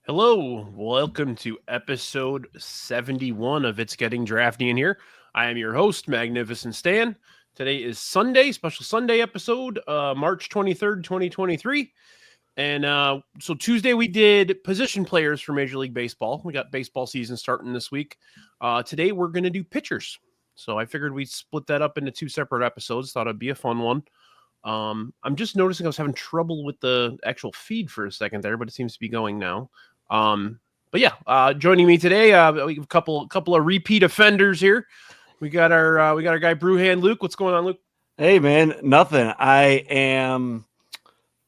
Hello, welcome to episode 71 of It's Getting Drafty in Here. I am your host, Magnificent Stan. Today is Sunday, special Sunday episode, March 23rd, 2023. And so Tuesday we did position players for Major League Baseball. We got baseball season starting this week. Today we're going to do pitchers. So I figured we'd split that up into two separate episodes. Thought it'd be a fun one. I'm just noticing I was having trouble with the actual feed for a second there, but it seems to be going now. But yeah, joining me today, we have a couple of repeat offenders here. We got our guy Brewhand Luke. What's going on, Luke? Hey man, nothing. I am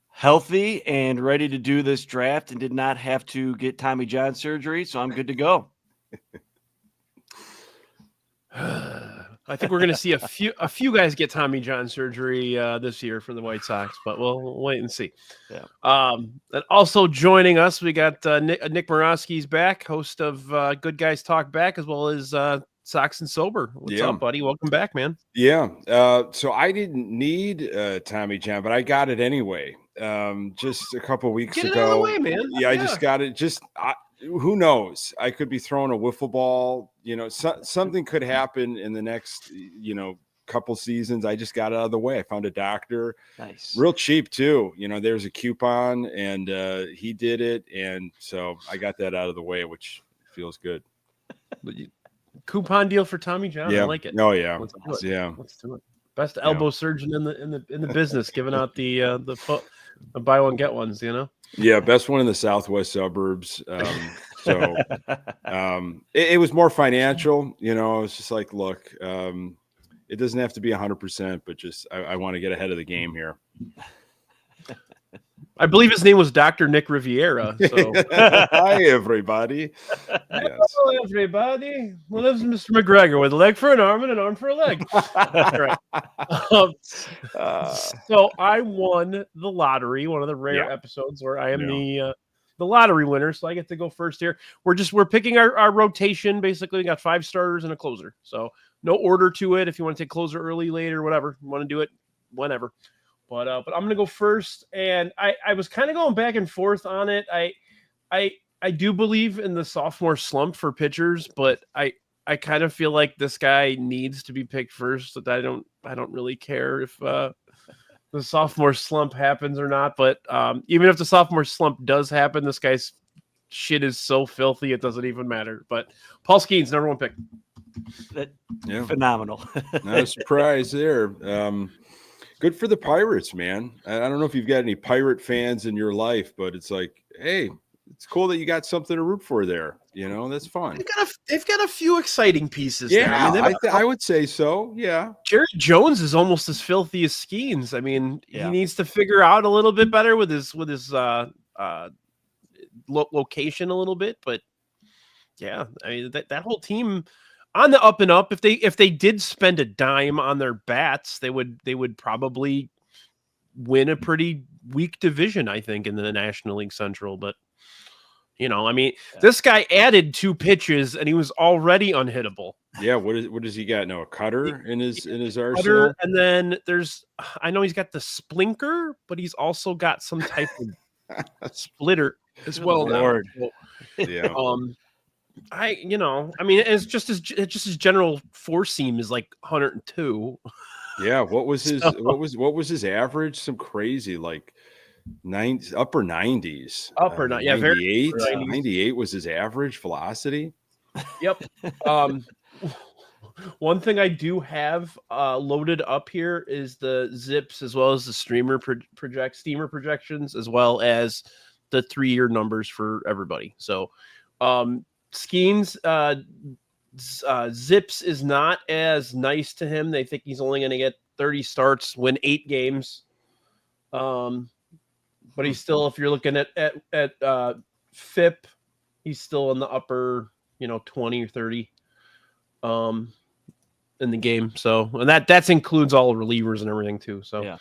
healthy and ready to do this draft and did not have to get Tommy John surgery, so I'm good to go. I think we're going to see a few guys get Tommy John surgery this year for the White Sox, but we'll wait and see. Yeah. And also joining us, we got Nick Murawski's back, host of Good Guys Talk Back, as well as Sox Sober. What's up, buddy? Welcome back, man. Yeah. So I didn't need Tommy John, but I got it anyway. Just a couple weeks ago. Get it out of the way, man. Yeah, I just got it. Who knows? I could be throwing a wiffle ball. Something could happen in the next, couple seasons. I just got it out of the way. I found a doctor. Nice. Real cheap too. There's a coupon and he did it. And so I got that out of the way, which feels good. Coupon deal for Tommy John. Yeah. I like it. Oh yeah. Let's do it. Yeah. Let's do it. Best elbow surgeon in the business, giving out the buy one get ones. Yeah, best one in the southwest suburbs. It was more financial. It's just like, look, it doesn't have to be 100%, but just I want to get ahead of the game here. I believe his name was Dr. Nick Riviera. So. Hi, everybody. Yes. Hello, everybody. Well, this is Mr. McGregor with a leg for an arm and an arm for a leg. Right. So I won the lottery, one of the rare episodes where I am the lottery winner. So I get to go first here. We're picking our rotation. Basically, we got 5 starters and a closer. So no order to it. If you want to take closer early, later, whatever, you want to do it, whenever. But I'm going to go first, and I was kind of going back and forth on it. I do believe in the sophomore slump for pitchers, but I kind of feel like this guy needs to be picked first. That I don't really care if the sophomore slump happens or not. But even if the sophomore slump does happen, this guy's shit is so filthy it doesn't even matter. But Paul Skeens, number 1 pick. Phenomenal. Not a surprise there. Good for the Pirates, man. I don't know if you've got any Pirate fans in your life, but it's like, hey, it's cool that you got something to root for there. That's fun. They've got a few exciting pieces. Yeah, there. I would say so. Yeah. Jerry Jones is almost as filthy as Skeens. I mean, he needs to figure out a little bit better with his location a little bit, but yeah, I mean that whole team on the up and up. If they did spend a dime on their bats, they would probably win a pretty weak division, I think, in the National League Central. But this guy added 2 pitches and he was already unhittable. Yeah, what does he got? No, a cutter in his arsenal. Cutter, and then I know he's got the splinker, but he's also got some type of splitter as well. Lord. Yeah. It's just his general four seam is like 102. Yeah, what was his average? Some crazy like upper 90s. 98. 98 was his average velocity. Yep. One thing I do have loaded up here is the zips as well as the steamer projections as well as the 3-year numbers for everybody. So Skeens zips is not as nice to him. They think he's only going to get 30 starts, win 8 games. But he's still, if you're looking at FIP, he's still in the upper, 20 or 30 in the game. So, and that includes all relievers and everything too. So, yeah.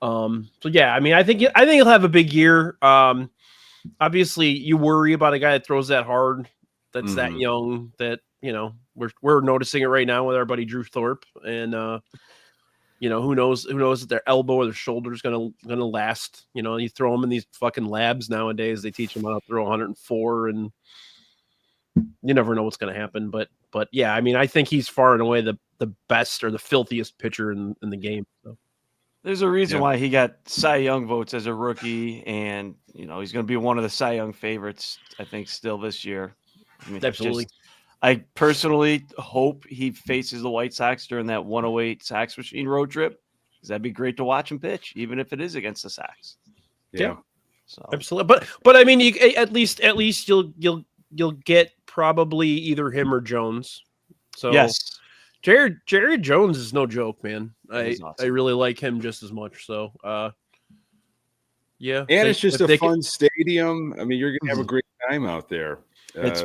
I mean, I think he'll have a big year. Obviously you worry about a guy that throws that hard, that's that young, that, we're noticing it right now with our buddy Drew Thorpe. And who knows that their elbow or their shoulder is gonna last. You throw them in these fucking labs nowadays. They teach them how to throw 104, and you never know what's gonna happen. But yeah, I mean, I think he's far and away the best or the filthiest pitcher in the game. So. There's a reason why he got Cy Young votes as a rookie, and he's going to be one of the Cy Young favorites, I think, still this year. I mean, absolutely. I personally hope he faces the White Sox during that 108 Sox machine road trip, because that'd be great to watch him pitch, even if it is against the Sox. Yeah. So absolutely, but I mean, at least you'll get probably either him or Jones. So yes. Jared Jones is no joke, man. Awesome. I really like him just as much. So, yeah. And it's just a fun stadium. I mean, you're going to have a great time out there. It's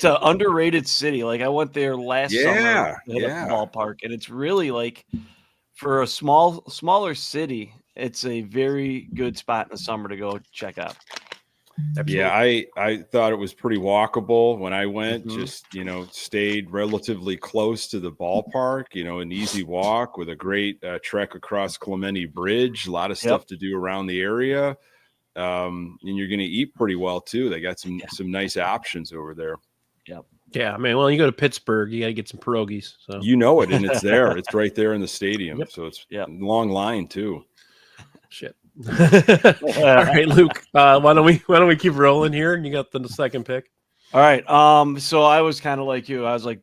an underrated city. Like, I went there last summer at the ballpark, and it's really like, for a smaller city, it's a very good spot in the summer to go check out. Absolutely. Yeah, I thought it was pretty walkable when I went. Just stayed relatively close to the ballpark. An easy walk with a great trek across Clemente Bridge. A lot of stuff to do around the area, and you're going to eat pretty well too. They got some nice options over there. Yep. Yeah, man. Well, you go to Pittsburgh, you got to get some pierogies. So it, and it's there. It's right there in the stadium. So it's a long line too. Shit. All right, Luke. Why don't we keep rolling here? And you got the second pick. All right. So I was kind of like you. I was like,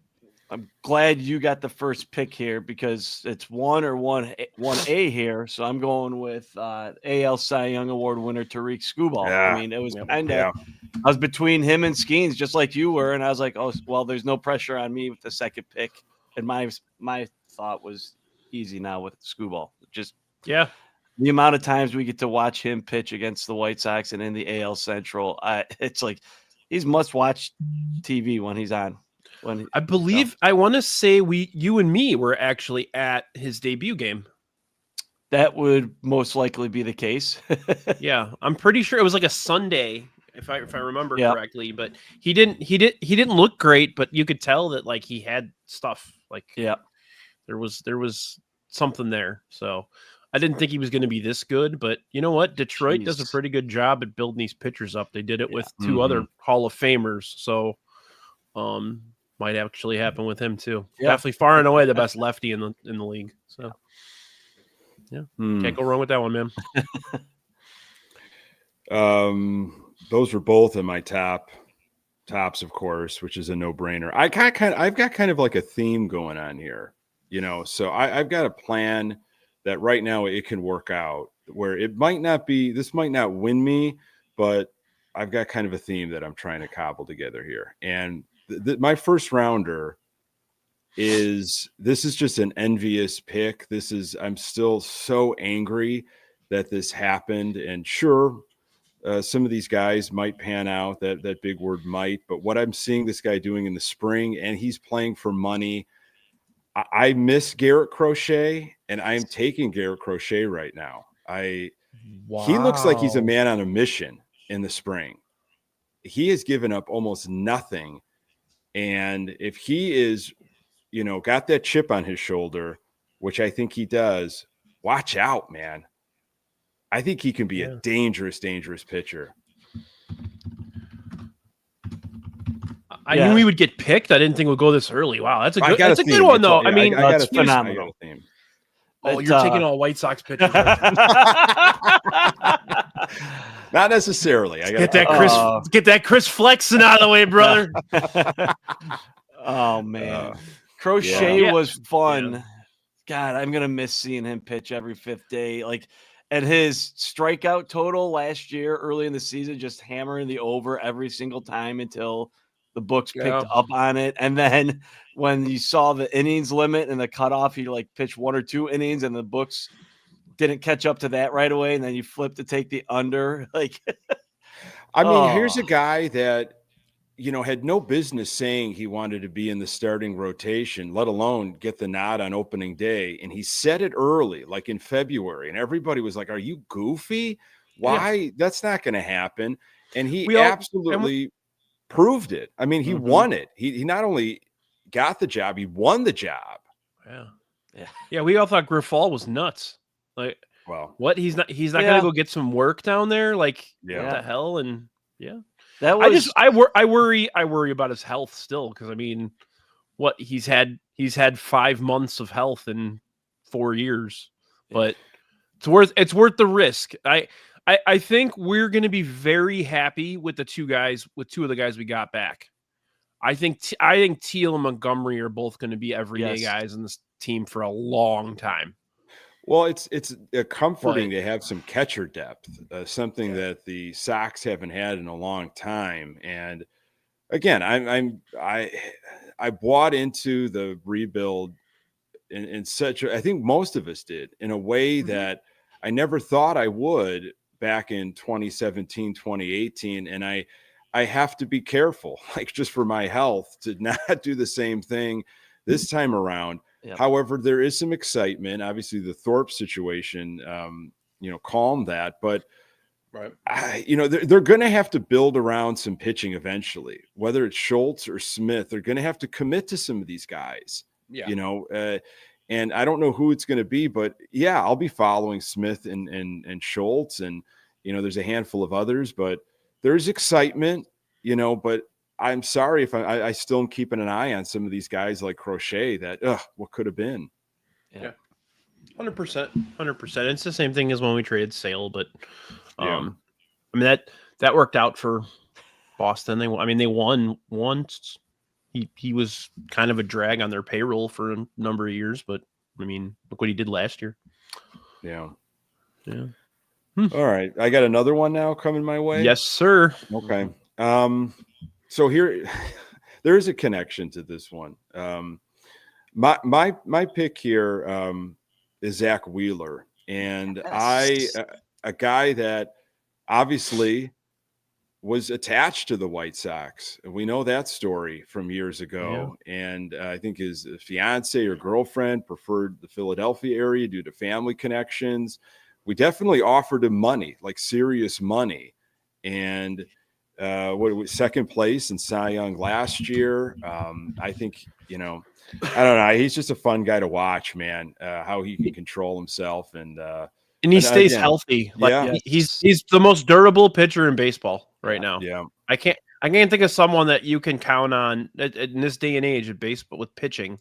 I'm glad you got the first pick here, because it's 1A here. So I'm going with AL Cy Young Award winner Tariq Skubal. Yeah. I mean, it was kind of I was between him and Skeens, just like you were, and I was like, oh well, there's no pressure on me with the second pick, and my thought was easy now with Skubal. Just the amount of times we get to watch him pitch against the White Sox and in the AL Central, it's like he's must-watch TV when he's on. I believe I want to say you and me were actually at his debut game. That would most likely be the case. Yeah, I'm pretty sure it was like a Sunday, if I remember correctly. But he didn't look great, but you could tell that like he had stuff. Like there was something there. So. I didn't think he was going to be this good, but you know what? Detroit does a pretty good job at building these pitchers up. They did it with two other Hall of Famers, so might actually happen with him too. Yeah. Definitely far and away the best lefty in the league. So can't go wrong with that one, man. Those were both in my tops, of course, which is a no-brainer. I've got kind of like a theme going on here, So I've got a plan that right now it can work out, where this might not win me, but I've got kind of a theme that I'm trying to cobble together here. And my first rounder this is just an envious pick. I'm still so angry that this happened. And sure, some of these guys might pan out, that big word might, but what I'm seeing this guy doing in the spring, and he's playing for money. I miss Garrett Crochet, and I am taking Garrett Crochet right now. He looks like he's a man on a mission in the spring. He has given up almost nothing. And if he is, got that chip on his shoulder, which I think he does, watch out, man. I think he can be a dangerous, dangerous pitcher. I knew he would get picked. I didn't think it would go this early. Wow, that's a good one, though. I mean, that's phenomenal. Oh, you're taking all White Sox pitchers. Not necessarily. Get that Chris Flexen out of the way, brother. Oh man, Crochet was fun. Yeah. God, I'm gonna miss seeing him pitch every fifth day. Like, and his strikeout total last year, early in the season, just hammering the over every single time until the books picked up on it. And then when you saw the innings limit and the cutoff, he like pitched 1 or 2 innings and the books didn't catch up to that right away. And then you flip to take the under. Like, I mean, here's a guy that, had no business saying he wanted to be in the starting rotation, let alone get the nod on opening day. And he said it early, like in February, and everybody was like, are you goofy? Why? Yeah. That's not going to happen. And he absolutely proved it. I mean, he won it. He not only got the job, he won the job. Yeah. Yeah, we all thought Griffall was nuts. Like, Well, what? He's not gonna go get some work down there. Like, what the hell? And that was. I worry about his health still, because I mean, what he's had 5 months of health in 4 years, but it's worth the risk. I think we're going to be very happy with two of the guys we got back. I think Teal and Montgomery are both going to be everyday guys in this team for a long time. Well, it's comforting to have some catcher depth, something that the Sox haven't had in a long time. And again, I bought into the rebuild in such I think most of us did, in a way that I never thought I would back in 2017, 2018. And I have to be careful, like, just for my health, to not do the same thing this time around. Yep. However, there is some excitement. Obviously, the Thorpe situation, calmed that. But, they're going to have to build around some pitching eventually. Whether it's Schultz or Smith, they're going to have to commit to some of these guys. Yeah. And I don't know who it's going to be, but I'll be following Smith and Schultz, and there's a handful of others, but there's excitement, but I'm sorry if I still am keeping an eye on some of these guys like Crochet that what could have been. Yeah. 100%. It's the same thing as when we traded Sale, but I mean that worked out for Boston. They won once. He was kind of a drag on their payroll for a number of years, but I mean, look what he did last year. Yeah. All right, I got another one now coming my way. Yes, sir. Okay. So here, there is a connection to this one. My pick here is Zach Wheeler, and a guy that obviously was attached to the White Sox. And we know that story from years ago. Yeah. And I think his fiance or girlfriend preferred the Philadelphia area due to family connections. We definitely offered him money, like serious money. And second place in Cy Young last year. I think, I don't know. He's just a fun guy to watch, man, how he can control himself. And he stays healthy. Like, he's the most durable pitcher in baseball right now. Yeah. I can't think of someone that you can count on in this day and age of baseball with pitching.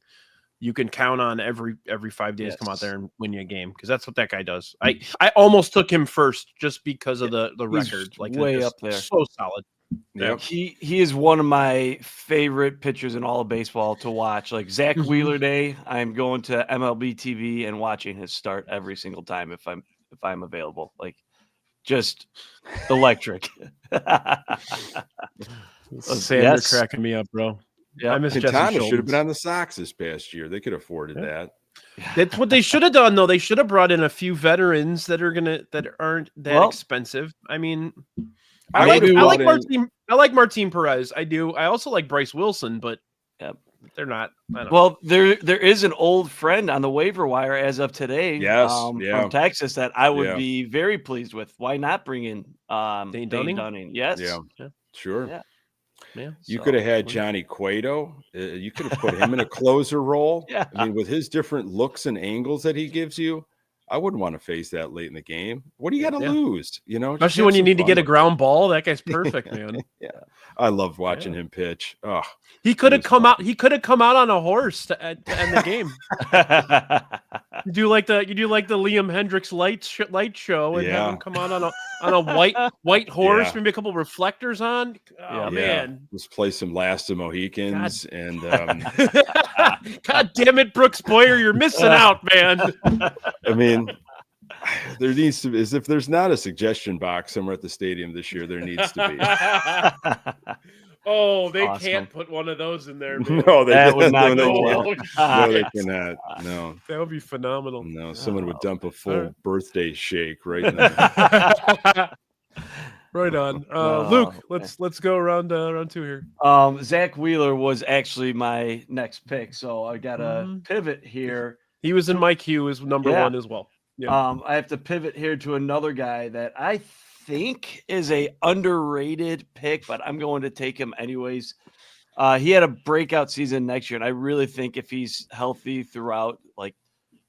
You can count on every 5 days come out there and win you a game, because that's what that guy does. I almost took him first just because of the record. Like, way up there. So solid. Yeah. He is one of my favorite pitchers in all of baseball to watch. Like Zach Wheeler Day, I'm going to MLB TV and watching his start every single time if I'm available. Like, just electric. Sam, you're cracking me up, bro. Yeah, I miss Quintana should have been on the Sox this past year. They could have afforded that. That's what they should have done, though. They should have brought in a few veterans that aren't that expensive. I mean, I like Martin Perez. I do. I also like Bryce Wilson, but they're not. Well, there is an old friend on the waiver wire as of today. Yes, from Texas that I would be very pleased with. Why not bring in Dane Dunning? Yes. Yeah. Sure. Yeah. Yeah, you could have had Johnny Cueto. You could have put him in a closer role. Yeah. I mean, with his different looks and angles that he gives you, I wouldn't want to face that late in the game. What do you got to lose? Especially when you need to get a ground ball. That guy's perfect, man. Yeah, I loved watching him pitch. Oh, he could have come out. He could have come out on a horse to end the game. You do like the Liam Hendricks light show and have him come out on a white horse, maybe a couple of reflectors on. Oh man, let's play some Last of Mohicans and. God damn it, Brooks Boyer, you're missing out, man. I mean, there needs to be, as if there's not a suggestion box somewhere at the stadium this year, there needs to be. Oh, they can't put one of those in there, man. No, that would not go well. No, they cannot. No. That would be phenomenal. No, someone would dump a full birthday shake right now. Right on. Luke, let's go round 2 here. Zach Wheeler was actually my next pick, so I got to pivot here. He was in my queue as number 1 as well. Yeah. I have to pivot here to another guy that I think is a underrated pick, but I'm going to take him anyways. He had a breakout season next year, and I really think if he's healthy throughout, like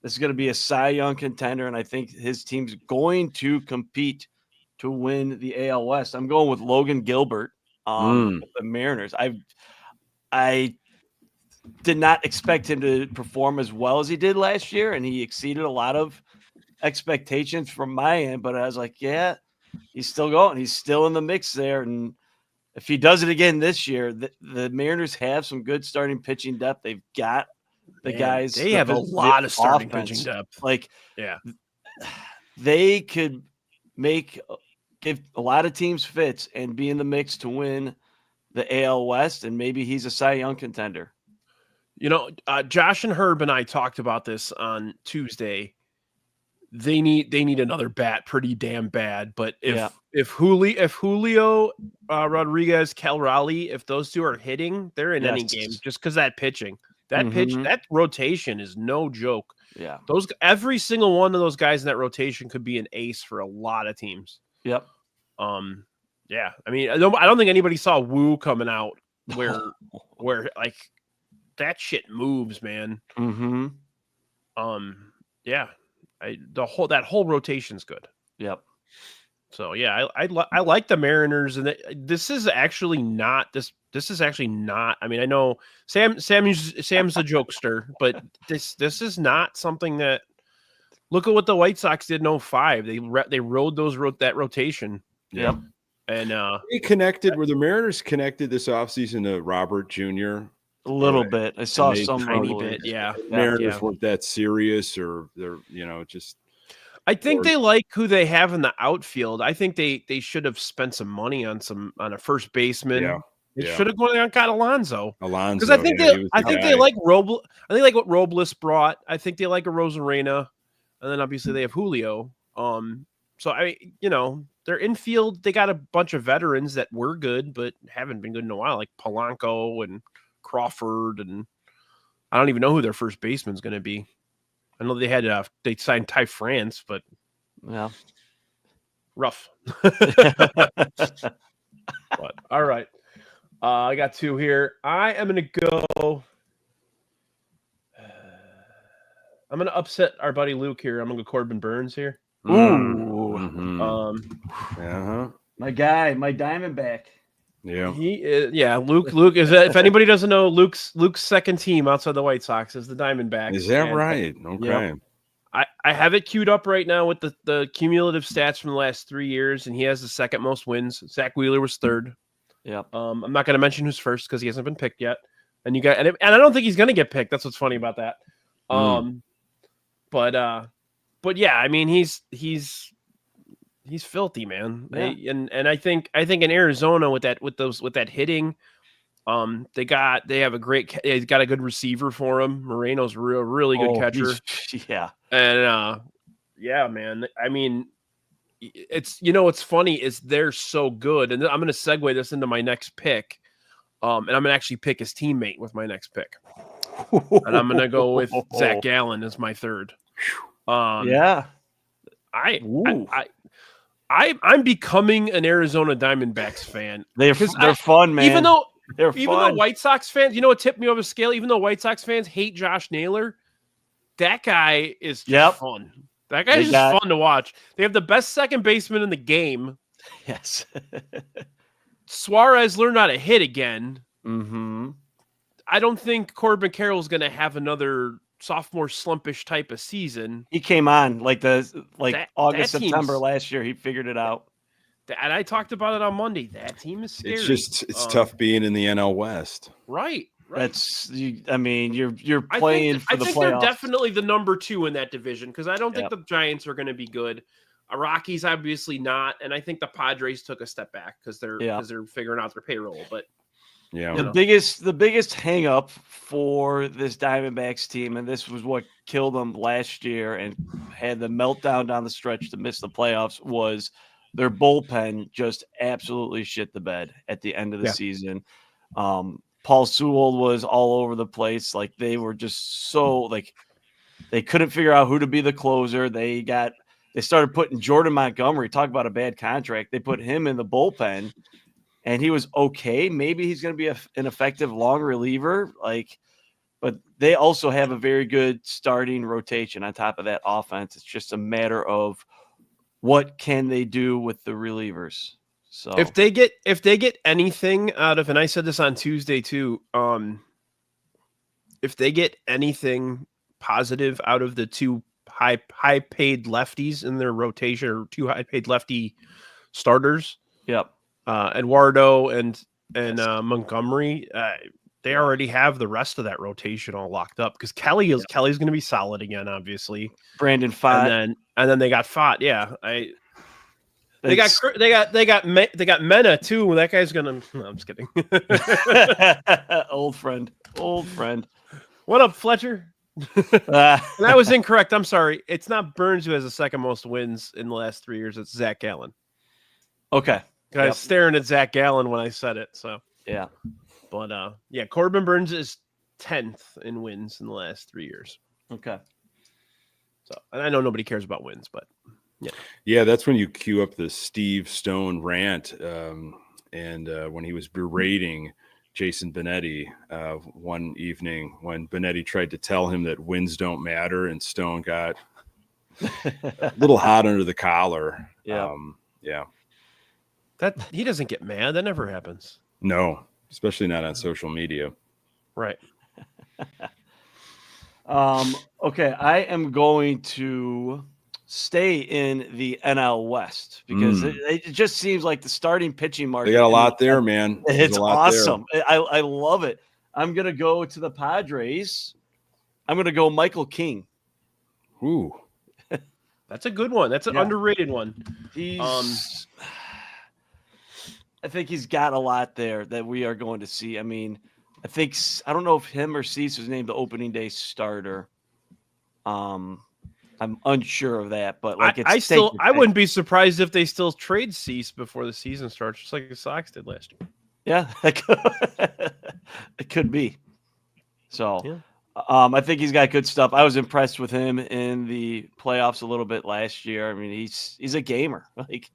This is going to be a Cy Young contender, and I think his team's going to compete to win the AL West. I'm going with Logan Gilbert with the Mariners. I did not expect him to perform as well as he did last year, and he exceeded a lot of expectations from my end. But I was like, yeah, he's still going. He's still in the mix there, and if he does it again this year, the Mariners have some good starting pitching depth. They've got the guys. They have a lot of starting pitching depth. Like, they could give a lot of teams fits and be in the mix to win the AL West, and maybe he's a Cy Young contender. You know, Josh and Herb and I talked about this on Tuesday. They need another bat pretty damn bad. But if Julio Rodriguez, Cal Raleigh, if those two are hitting, they're in any game just because that pitching. That rotation is no joke. Yeah. Every single one of those guys in that rotation could be an ace for a lot of teams. Yep. Yeah. I mean, I don't think anybody saw Woo coming out where like that shit moves, man. Mm-hmm. Yeah. That whole rotation's good. Yep. So yeah, I like the Mariners, and this is actually not. I mean, I know Sam's a jokester, but this is not something that. Look at what the White Sox did in 2005. They rode that rotation. Yep. And were the Mariners connected this offseason to Robert Jr.? A little bit. I saw some tiny bit. Yeah. Mariners weren't that serious, or they're just. I think they like who they have in the outfield. I think they should have spent some money on a first baseman. Yeah. They should have gone and got Alonso. Because I think they like Robles. I think like what Robles brought. I think they like a Rosarena, and then obviously they have Julio. So their infield, they got a bunch of veterans that were good but haven't been good in a while, like Polanco and Crawford, and I don't even know who their first baseman's going to be. I know they signed Ty France, but rough. But all right, I got two here. I am going to go. I'm going to upset our buddy Luke here. I'm going to go Corbin Burns here. Ooh. Mm-hmm. My guy, my Diamondback. Yeah. He is, Luke is if anybody doesn't know, Luke's second team outside the White Sox is the Diamondbacks. Is that right? Okay. I have it queued up right now with the cumulative stats from the last 3 years, and he has the second most wins. Zach Wheeler was third. Yep. I'm not going to mention who's first because he hasn't been picked yet. And I don't think he's going to get picked. That's what's funny about that. But yeah, I mean he's filthy, man. Yeah. And I think in Arizona with that hitting, they got a good receiver for him. Moreno's really good catcher. Yeah. And yeah, man. I mean, what's funny is they're so good, and I'm going to segue this into my next pick. And I'm going to actually pick his teammate with my next pick. And I'm going to go with Zach Gallen as my third. I'm becoming an Arizona Diamondbacks fan. They're fun, man. Even though White Sox fans, you know what tipped me over the scale? Even though White Sox fans hate Josh Naylor, that guy is just fun. That guy is just fun to watch. They have the best second baseman in the game. Yes. Suarez learned how to hit again. Mm-hmm. I don't think Corbin Carroll's going to have another sophomore slumpish type of season. He came on August, September last year. He figured it out. And I talked about it on Monday. That team is scary. It's tough being in the NL West. Right. That's you're playing for the playoffs. They're definitely the number 2 in that division because I don't think the Giants are going to be good. Rockies obviously not, and I think the Padres took a step back because they're figuring out their payroll. But the biggest hang up for this Diamondbacks team, and this was what killed them last year and had the meltdown down the stretch to miss the playoffs, was their bullpen just absolutely shit the bed at the end of the season. Paul Sewell was all over the place. Like they were just so they couldn't figure out who to be the closer. They started putting Jordan Montgomery, talk about a bad contract. They put him in the bullpen and he was okay. Maybe he's going to be an effective long reliever. Like But they also have a very good starting rotation on top of that offense. It's just a matter of what can they do with the relievers. So if they get anything out of, and I said this on Tuesday too, if they get anything positive out of the two high paid lefties in their rotation, or two high paid lefty starters, yep, Eduardo and Montgomery, they already have the rest of that rotation all locked up, because Kelly's going to be solid again, obviously. Brandon Fott, and then they got Fott. Yeah, they got Mena too. That guy's gonna. No, I'm just kidding. Old friend. What up, Fletcher? That was incorrect. I'm sorry. It's not Burns who has the second most wins in the last 3 years. It's Zach Gallen. Okay. I was staring at Zach Gallen when I said it. So yeah. But Corbin Burns is 10th in wins in the last 3 years. Okay. So, and I know nobody cares about wins, but yeah, that's when you cue up the Steve Stone rant, and when he was berating Jason Benetti one evening, when Benetti tried to tell him that wins don't matter, and Stone got a little hot under the collar. Yeah. that he doesn't get mad. That never happens. No, especially not on social media. Right. Okay, I am going to stay in the NL West because it just seems like the starting pitching market. They got a lot there, man. It's awesome. I love it. I'm going to go to the Padres. I'm going to go Michael King. Ooh. That's a good one. That's an underrated one. I think he's got a lot there that we are going to see. I mean, I don't know if him or Cease was named the opening day starter. I'm unsure of that, but like I wouldn't be surprised if they still trade Cease before the season starts, just like the Sox did last year. Yeah, it could be. So, yeah. I think he's got good stuff. I was impressed with him in the playoffs a little bit last year. I mean, he's a gamer, like.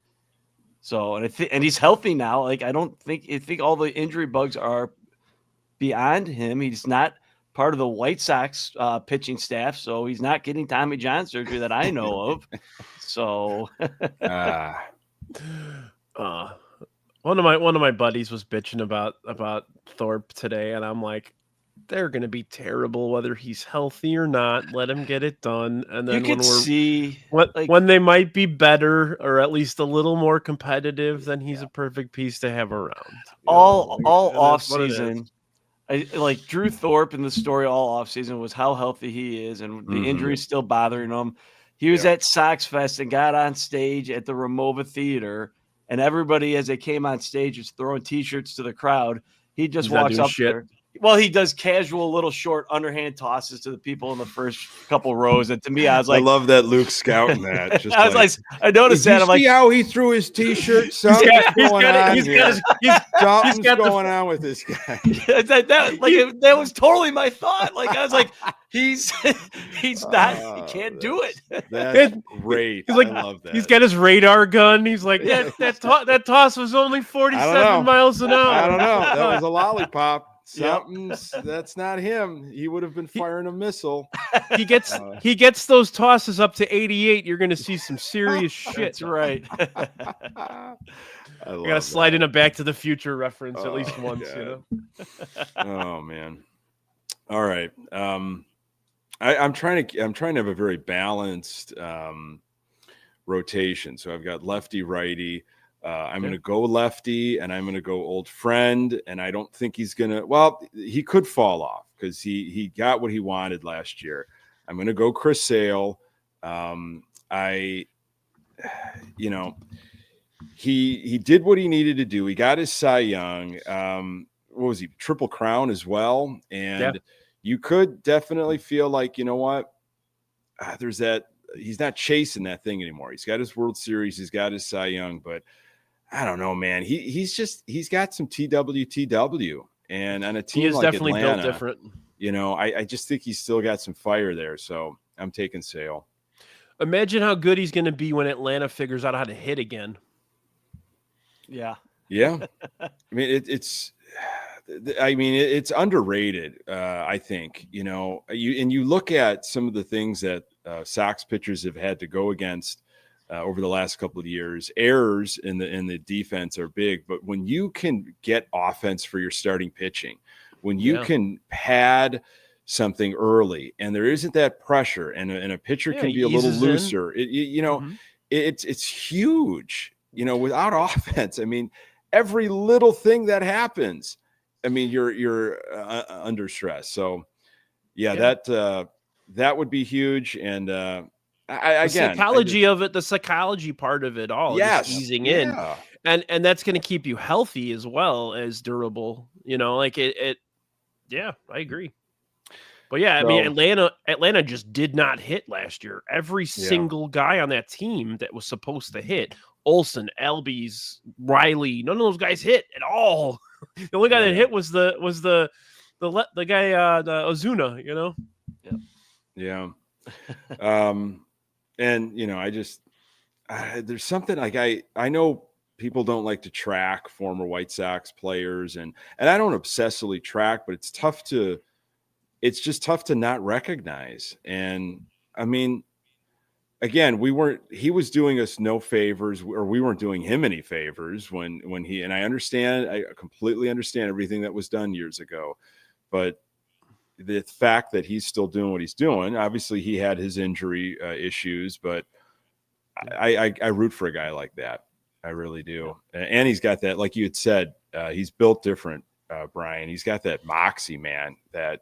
So, and he's healthy now. Like, I think all the injury bugs are beyond him. He's not part of the White Sox pitching staff, so he's not getting Tommy John surgery that I know of. So, one of my buddies was bitching about Thorpe today, and I'm like, they're going to be terrible whether he's healthy or not. Let him get it done, and then when they might be better or at least a little more competitive, then he's a perfect piece to have around. All off season. Like Drew Thorpe in the story all offseason was how healthy he is, and the injury's still bothering him. He was at Sox Fest and got on stage at the Ramova Theater, and everybody, as they came on stage, was throwing T-shirts to the crowd. He just walks up there. Well, he does casual little short underhand tosses to the people in the first couple rows. And to me, I was like, I love that Luke scouting that. Just I was like, I noticed that. I'm like, see how he threw his T-shirt? Something's going on with this guy. That was totally my thought. Like, I was like, he's not, he can't do it. That's great. He's like, I love that. He's got his radar gun. He's like, that toss was only 47 miles an hour. I don't know. That was a lollipop. That's not him. He would have been firing a missile. He gets those tosses up to 88. You're going to see some serious shit. That's right. I gotta slide in a Back to the Future reference at least once. God. You know. Oh man. All right. I'm trying to have a very balanced rotation. So I've got lefty, righty. I'm going to go lefty, and I'm going to go old friend, and I don't think he's going to – well, he could fall off because he got what he wanted last year. I'm going to go Chris Sale. He did what he needed to do. He got his Cy Young. What was he? Triple Crown as well. And you could definitely feel like, you know what? There's that – he's not chasing that thing anymore. He's got his World Series. He's got his Cy Young, but – I don't know, man. He's got some TW, and on a team like definitely Atlanta, built different. You know, I just think he's still got some fire there. So I'm taking Sale. Imagine how good he's going to be when Atlanta figures out how to hit again. Yeah. I mean, I mean, it's underrated. I think, you look at some of the things that Sox pitchers have had to go against over the last couple of years. Errors in the defense are big, but when you can get offense for your starting pitching, when you can pad something early and there isn't that pressure and a pitcher can be a little looser, it's huge, without offense. I mean, every little thing that happens, I mean, you're under stress. So that would be huge. And the psychology part of it all, yes, just easing in, and that's going to keep you healthy as well as durable. Yeah, I agree. But I mean, Atlanta just did not hit last year. Every single guy on that team that was supposed to hit, Olsen, Albies, Riley, none of those guys hit at all. The only guy that hit was the guy, the Ozuna, Yeah. And there's something like I know people don't like to track former White Sox players, and I don't obsessively track, but it's just tough to not recognize. And I mean, again, he was doing us no favors, or we weren't doing him any favors when I completely understand everything that was done years ago, but the fact that he's still doing what he's doing, obviously he had his injury issues, but I root for a guy like that. I really do. And he's got that, like you had said, he's built different, Brian. He's got that moxie, man, that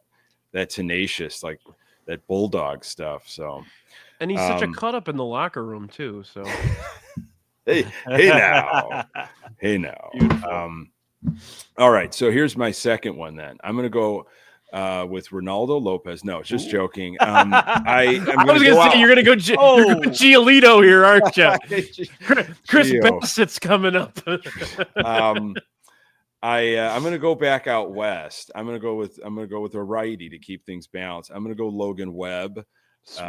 tenacious, like that bulldog stuff. So, and he's such a cut up in the locker room too. So, hey now. All right. So here's my second one. Then I'm going to go with Ronaldo Lopez. No, just joking. I was going to say you're going to go Giolito here, aren't you? Chris Bassett's coming up. I'm going to go back out west. I'm going to go with a righty to keep things balanced. I'm going to go Logan Webb. Just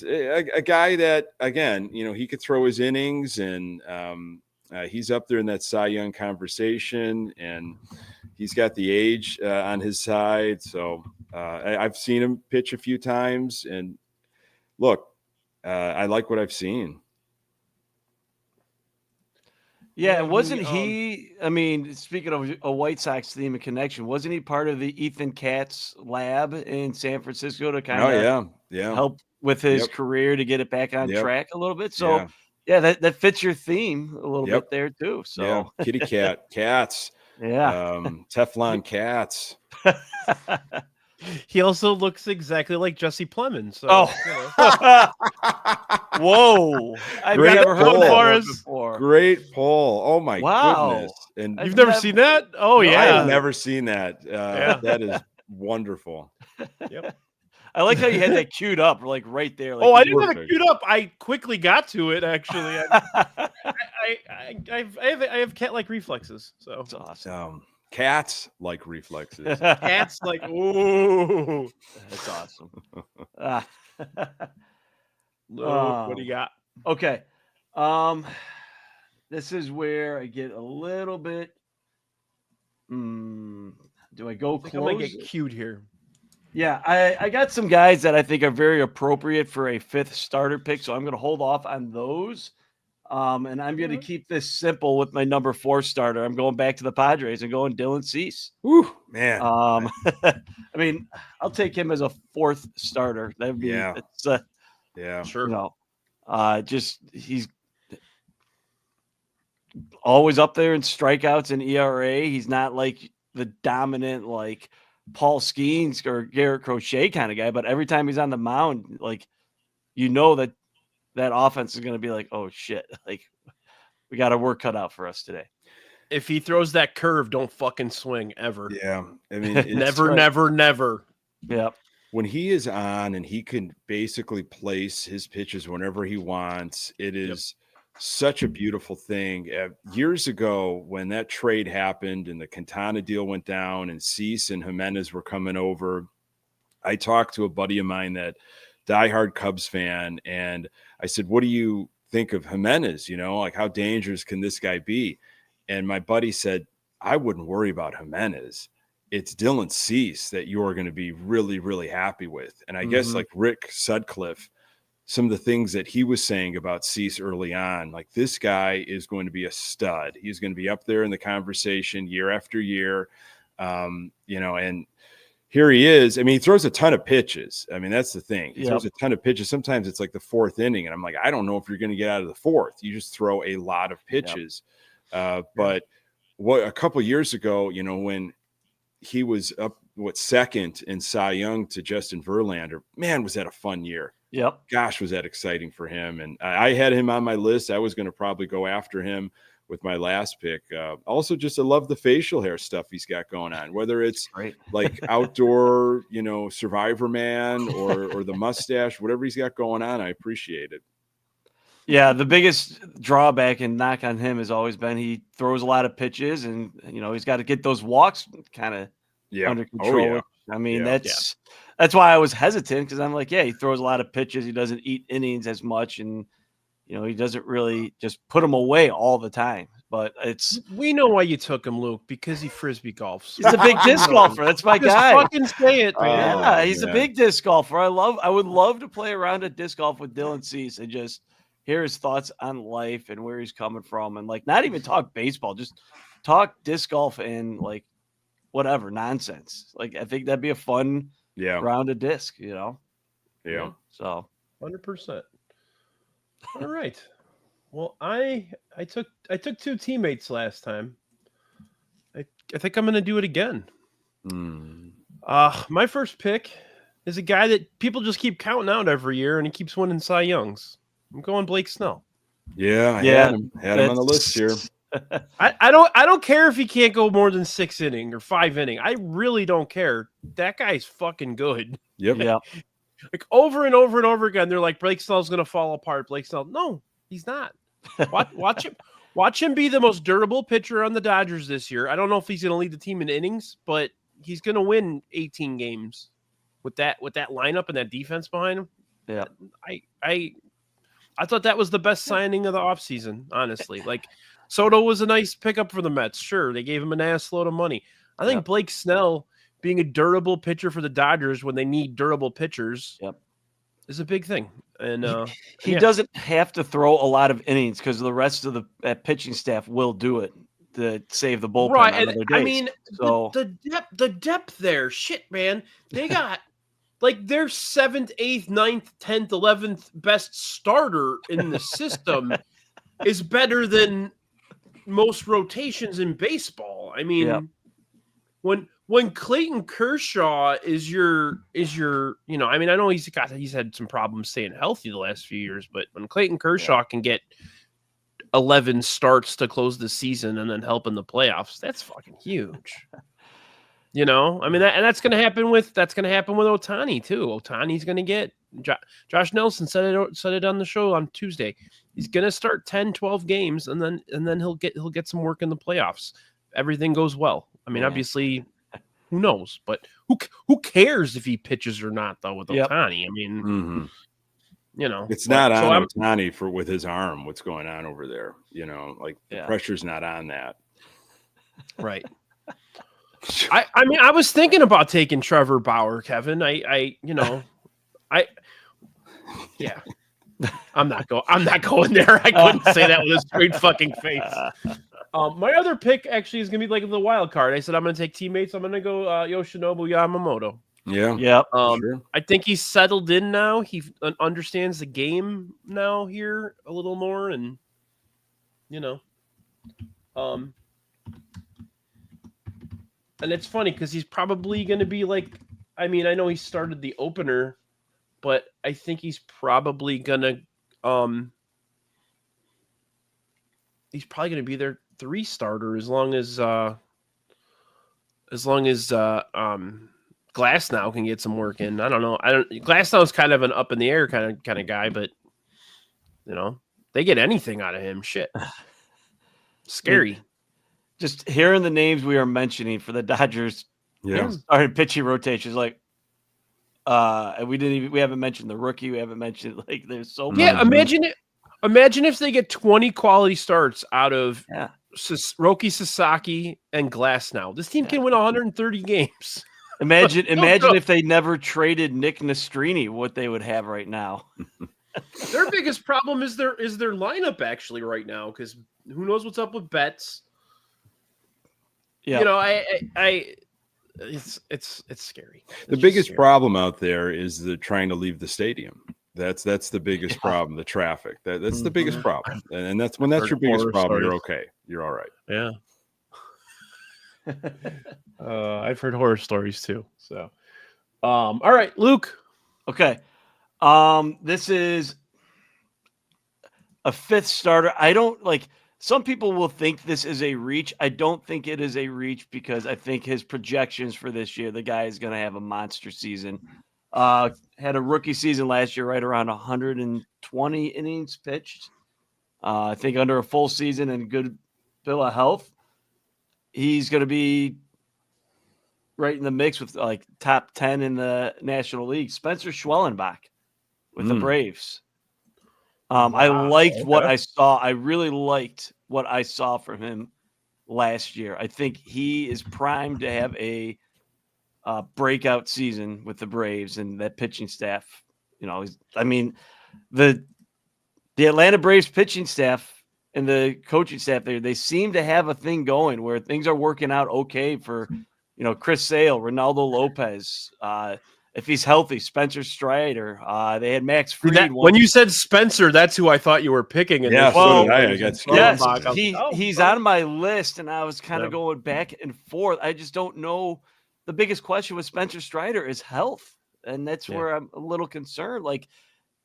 a guy that, again, he could throw his innings, and he's up there in that Cy Young conversation, and he's got the age on his side. So I've seen him pitch a few times, and look, I like what I've seen. Yeah, wasn't he? I mean, speaking of a White Sox theme and connection, wasn't he part of the Ethan Katz lab in San Francisco to kind of help with his career to get it back on track a little bit? So, that fits your theme a little bit there too. So, kitty cat, cats, Teflon cats. He also looks exactly like Jesse Plemons. So, whoa! I've never heard that before. Great poll! Oh my goodness! And you've never seen that? Oh yeah, I've never seen that. That is wonderful. Yep. I like how you had that queued up, like right there. Like, I didn't have it queued up. I quickly got to it. Actually, I have cat-like reflexes. So it's awesome. Cats like reflexes. Cats like, ooh. That's awesome. What do you got? Okay. This is where I get a little bit. Do I go close? I'm going to get cute here. Yeah, I got some guys that I think are very appropriate for a fifth starter pick, so I'm going to hold off on those. And I'm going to keep this simple with my number 4 starter. I'm going back to the Padres and going Dylan Cease. Woo, man. I mean, I'll take him as a 4th starter. That'd be sure. Just he's always up there in strikeouts and ERA. He's not like the dominant like Paul Skeens or Garrett Crochet kind of guy, but every time he's on the mound, like that offense is going to be like, oh shit, like we got our work cut out for us today. If he throws that curve, don't fucking swing ever. Yeah. I mean, never. Yeah. When he is on and he can basically place his pitches whenever he wants, it is such a beautiful thing. Years ago, when that trade happened and the Quintana deal went down and Cease and Jimenez were coming over, I talked to a buddy of mine that diehard Cubs fan, and I said, what do you think of Jimenez? Like, how dangerous can this guy be? And my buddy said, I wouldn't worry about Jimenez. It's Dylan Cease that you are going to be really, really happy with. And I guess like Rick Sutcliffe, some of the things that he was saying about Cease early on, like this guy is going to be a stud. He's going to be up there in the conversation year after year. And here he is. I mean, he throws a ton of pitches. I mean, that's the thing. He throws a ton of pitches. Sometimes it's like the fourth inning, and I'm like, I don't know if you're going to get out of the fourth. You just throw a lot of pitches. But a couple of years ago, when he was up second in Cy Young to Justin Verlander, man, was that a fun year. Yep. Gosh, was that exciting for him. And I had him on my list. I was going to probably go after him with my last pick. Also, just I love the facial hair stuff he's got going on, whether it's like outdoor, Survivor Man or the mustache, whatever he's got going on. I appreciate it. Yeah, the biggest drawback and knock on him has always been he throws a lot of pitches, and he's got to get those walks kind of under control. Oh, yeah. I mean, that's why I was hesitant, because I'm like, he throws a lot of pitches. He doesn't eat innings as much, and he doesn't really just put them away all the time. But we know why you took him, Luke, because he frisbee golfs. He's a big disc golfer. That's my guy. Just fucking say it, man. He's a big disc golfer. I would love to play around at disc golf with Dylan Cease and just hear his thoughts on life and where he's coming from, and like not even talk baseball, just talk disc golf and like whatever nonsense. Like I think that'd be a fun round of disc, Yeah. So 100%. All right. Well, I took two teammates last time. I think I'm gonna do it again. My first pick is a guy that people just keep counting out every year, and he keeps winning Cy Youngs. I'm going Blake Snell. Yeah, I had him on the list here. I don't care if he can't go more than 6 inning or 5 inning. I really don't care. That guy's fucking good. Yep. Yeah. Like over and over and over again, they're like, Blake Snell's gonna fall apart. Blake Snell. No, he's not. Watch him be the most durable pitcher on the Dodgers this year. I don't know if he's gonna lead the team in innings, but he's gonna win 18 games with that lineup and that defense behind him. Yeah. I thought that was the best signing of the offseason, honestly. Like, Soto was a nice pickup for the Mets. Sure, they gave him an ass load of money. I think Blake Snell being a durable pitcher for the Dodgers when they need durable pitchers is a big thing. And he doesn't have to throw a lot of innings because the rest of the pitching staff will do it to save the bullpen on other days. I mean, so the depth there, shit, man. They got like their 7th, 8th, 9th, 10th, 11th best starter in the system is better than most rotations in baseball. I mean, when Clayton Kershaw is your, I mean, I know he's had some problems staying healthy the last few years, but when Clayton Kershaw can get 11 starts to close the season and then help in the playoffs, that's fucking huge. I mean, that's going to happen with Ohtani too. Ohtani's going to get Josh Nelson said it on the show on Tuesday. He's going to start 10, 12 games and then he'll get some work in the playoffs. Everything goes well. I mean, obviously, who knows? But who cares if he pitches or not though with Ohtani? I mean, it's not on Ohtani with his arm. What's going on over there? The pressure's not on that. Right. I mean, I was thinking about taking Trevor Bauer, Kevin. I'm not going there. I couldn't say that with a straight fucking face. My other pick actually is gonna be like the wild card. I said I'm gonna take teammates. I'm gonna go Yoshinobu Yamamoto. Yeah. Sure. I think he's settled in now. He understands the game now here a little more, and and it's funny because he's probably going to be like, I mean, I know he started the opener, but I think he's probably going to, he's probably going to be their 3 starter as long as Glasnow can get some work in. I don't know. Glasnow's kind of an up in the air kind of guy, but they get anything out of him. Shit. Scary. Just hearing the names we are mentioning for the Dodgers, starting pitching rotations, like, and we haven't mentioned the rookie. We haven't mentioned there's so many. Yeah, imagine if they get 20 quality starts out of Roki Sasaki and Glasnow. This team can win 130 games. Imagine if they never traded Nick Nastrini, what they would have right now. Their biggest problem is their lineup actually right now, because who knows what's up with Betts. Yeah, you know, it's scary. The biggest problem out there is the trying to leave the stadium. That's the biggest problem. The traffic. That's the biggest problem, and that's when that's your biggest problem. You're okay. You're all right. Yeah. I've heard horror stories too. So, all right, Luke. Okay. This is a fifth starter. I don't like. Some people will think this is a reach. I don't think it is a reach because I think his projections for this year, the guy is going to have a monster season. Had a rookie season last year, right around 120 innings pitched. I think under a full season and good bill of health, he's going to be right in the mix with like top 10 in the National League. Spencer Schwellenbach with the Braves. I liked what I saw. I really liked what I saw from him last year. I think he is primed to have a breakout season with the Braves and that pitching staff. You know, the Atlanta Braves pitching staff and the coaching staff there, they seem to have a thing going where things are working out okay for, Chris Sale, Ronaldo Lopez, if he's healthy, Spencer Strider. They had Max Fried. When you said Spencer, that's who I thought you were picking. I got scared. Yes, he's on my list, and I was kind of going back and forth. I just don't know. The biggest question with Spencer Strider is health, and that's where I'm a little concerned. Like,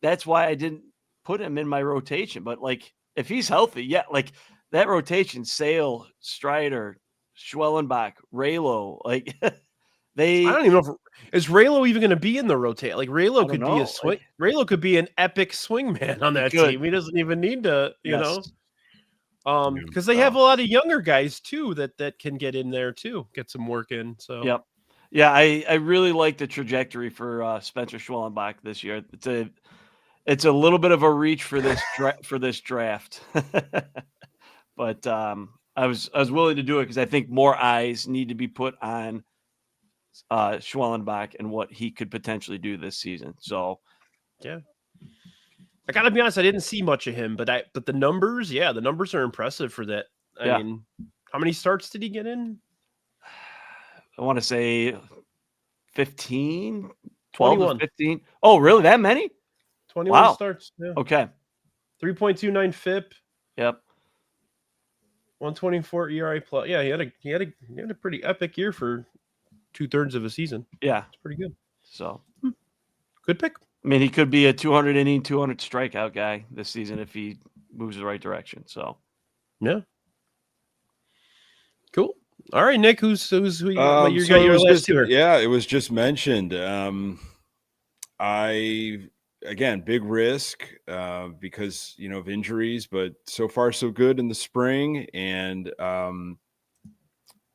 that's why I didn't put him in my rotation. But, like, if he's healthy, like, that rotation, Sale, Strider, Schwellenbach, Raylo, like, I don't even know if is Raylo even going to be in the rotate. Like Raylo could be a swing. Raylo could be an epic swingman on that team. He doesn't even need to, because they have a lot of younger guys too that can get in there too, get some work in. So I really like the trajectory for Spencer Schwellenbach this year. It's a little bit of a reach for this draft, but I was willing to do it because I think more eyes need to be put on Schwellenbach and what he could potentially do this season. So, yeah, I gotta be honest, I didn't see much of him, but the numbers, the numbers are impressive for that. I mean, how many starts did he get in? I want to say 15, 12 or 15. Oh, really? That many? 21 starts. Yeah. Okay. 3.29 FIP. Yep. 124 ERA plus. Yeah, he had a pretty epic year for 2/3 of a season. Yeah, it's pretty good. So good pick. I mean, he could be a 200 inning, 200 strikeout guy this season if he moves the right direction. So, yeah, cool. All right, Nick, who you got your last two? Yeah, it was just mentioned. Again, big risk because of injuries, but so far so good in the spring, and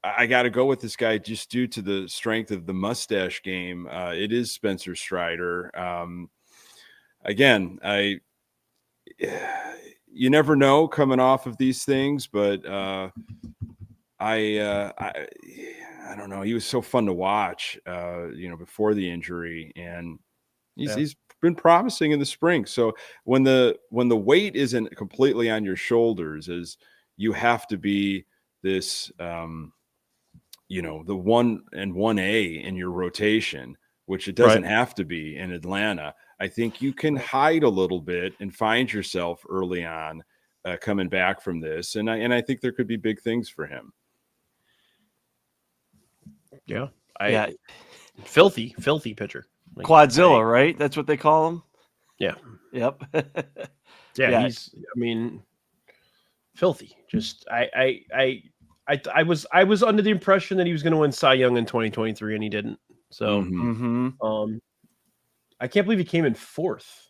I got to go with this guy just due to the strength of the mustache game. It is Spencer Strider. Again, you never know coming off of these things, but I don't know. He was so fun to watch, before the injury, and he's been promising in the spring. So when the weight isn't completely on your shoulders, as you have to be this, the 1 and 1A in your rotation, which it doesn't have to be in Atlanta. I think you can hide a little bit and find yourself early on coming back from this. And I think there could be big things for him. Yeah. Filthy pitcher. Like, Quadzilla, right? That's what they call him. Yeah. Yep. He's, filthy. Just, I was under the impression that he was going to win Cy Young in 2023, and he didn't. So, I can't believe he came in fourth.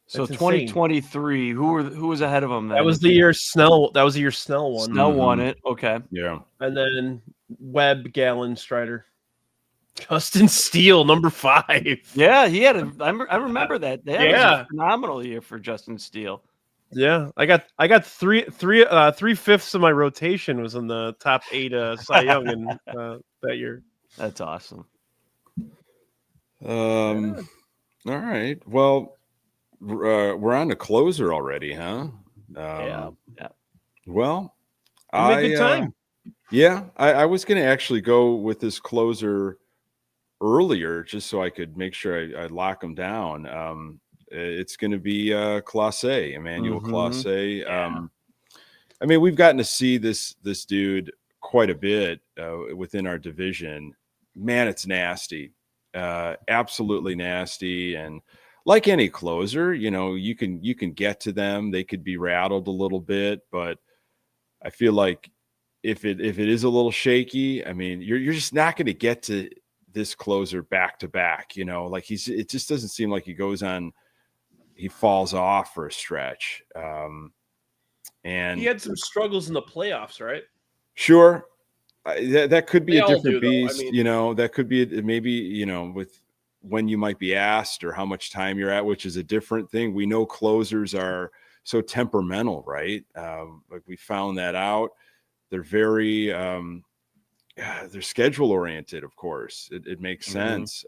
So 2023, who was ahead of him? Then? That was the year Snell. That was the year Snell won. Snell won it. Okay. Yeah. And then Webb, Gallen, Strider, Justin Steele, number 5. Yeah, he had I remember that. That was a phenomenal year for Justin Steele. Yeah, I got three fifths of my rotation was in the top 8 Cy Young in that year. That's awesome. All right. Well, we're on the closer already, huh? Yeah. Well, I good time. Yeah, I was going to actually go with this closer earlier, just so I could make sure I lock him down. It's going to be Clase, Emmanuel Clase. Yeah. I mean, we've gotten to see this dude quite a bit within our division. Man, it's nasty, absolutely nasty. And like any closer, you can get to them. They could be rattled a little bit, but I feel like if it is a little shaky, I mean, you're just not going to get to this closer back to back. Like it just doesn't seem like he falls off for a stretch. And he had some struggles in the playoffs, right? Sure. That could be a different beast, I mean, that could be maybe, with when you might be asked or how much time you're at, which is a different thing. We know closers are so temperamental, right? Like we found that out. They're very, they're schedule oriented, of course. It makes sense.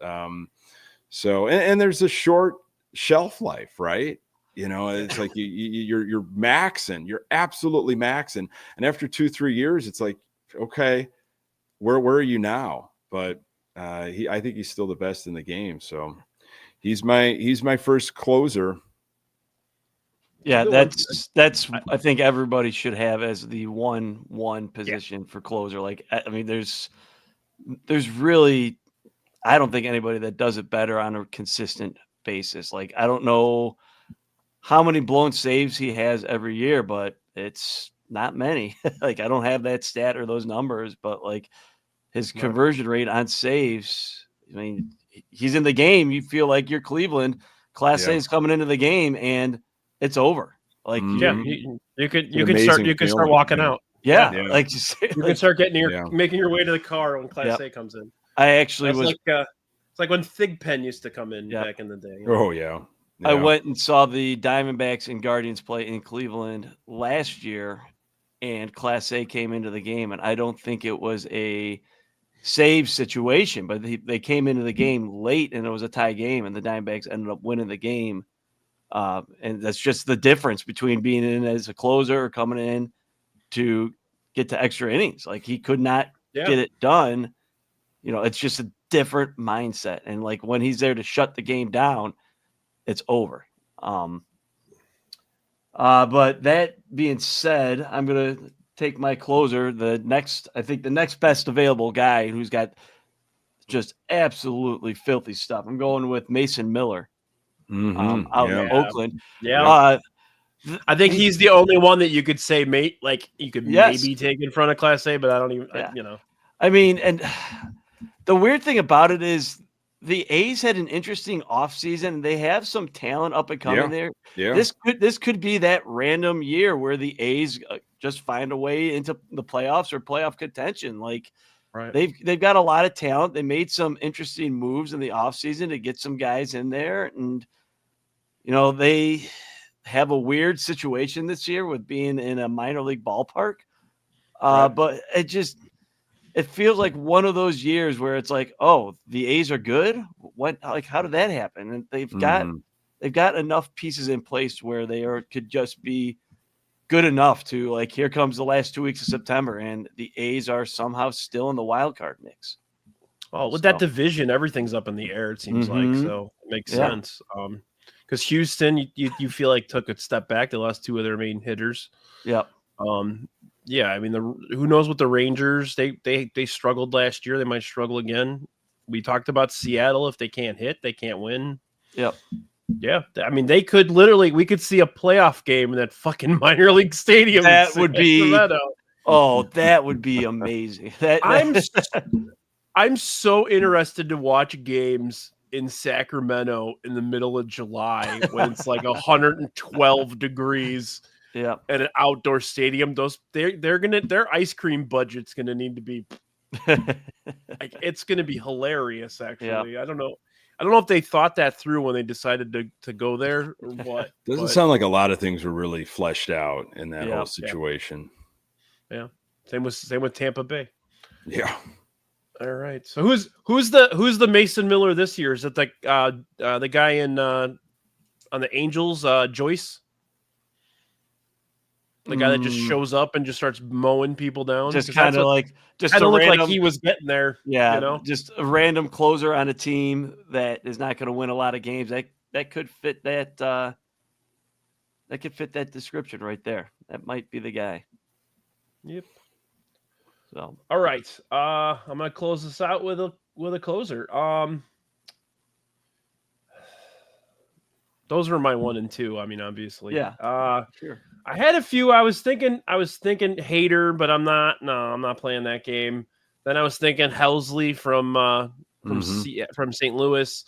So, and there's a short shelf life, right? It's like you're maxing, you're absolutely maxing. And after 2-3 years, it's like, okay, where are you now? But I think he's still the best in the game. So he's my first closer. Yeah, that's I think everybody should have as the one position for closer. Like, I mean, there's really, I don't think anybody that does it better on a consistent basis. Like, I don't know how many blown saves he has every year, but it's not many. Like, I don't have that stat or those numbers, but like his conversion rate on saves, I mean, he's in the game. You feel like you're Cleveland. Class A is coming into the game and it's over. Like, you could start walking out. Yeah. Like, you can start making your way to the car when Class A comes in. I actually it's like when Thigpen used to come in back in the day. Oh yeah. I went and saw the Diamondbacks and Guardians play in Cleveland last year, and Class A came into the game, and I don't think it was a save situation, but they came into the game late, and it was a tie game, and the Diamondbacks ended up winning the game. And that's just the difference between being in as a closer or coming in to get to extra innings. Like, he could not get it done. It's just a different mindset. And like when he's there to shut the game down, it's over. But that being said, I'm going to take my closer, the next best available guy who's got just absolutely filthy stuff. I'm going with Mason Miller. Out in Oakland. Yeah. I think he's the only one that you could say, mate, like you could maybe take in front of Class A, but I don't even, I mean, and the weird thing about it is the A's had an interesting offseason. They have some talent up and coming there. Yeah. This could be that random year where the A's just find a way into the playoffs or playoff contention. Like, they've got a lot of talent. They made some interesting moves in the offseason to get some guys in there, and they have a weird situation this year with being in a minor league ballpark. But it feels like one of those years where it's like, oh, the A's are good. How did that happen? And they've got enough pieces in place where they could just be good enough to, like, here comes the last 2 weeks of September and the A's are somehow still in the wild card mix. Well, with that division, everything's up in the air, it seems like. So it makes sense. Because Houston, you feel like took a step back. They lost 2 of their main hitters. Yep. Yeah, I mean, who knows what the Rangers, they struggled last year. They might struggle again. We talked about Seattle. If they can't hit, they can't win. Yep. Yeah, I mean, we could see a playoff game in that fucking minor league stadium. That would be that would be amazing. I'm so interested to watch games in Sacramento in the middle of July when it's like 112 degrees. Yeah, at an outdoor stadium. Their ice cream budget's gonna need to be. It's gonna be hilarious. Actually, I don't know I don't know if they thought that through when they decided to go there or what. Doesn't sound like a lot of things were really fleshed out in that whole situation. Yeah. Same with Tampa Bay. Yeah. All right. So who's the Mason Miller this year? Is it the guy in on the Angels, Joyce? The guy that just shows up and just starts mowing people down. Just kind of like he was getting there. Yeah, just a random closer on a team that is not going to win a lot of games. That could fit that. That could fit that description right there. That might be the guy. Yep. So all right, I'm gonna close this out with a closer. Those were my 1 and 2. I mean, obviously. Yeah. Sure. I had a few. I was thinking Hader, but I'm not. No, I'm not playing that game. Then I was thinking Helsley from St. Louis.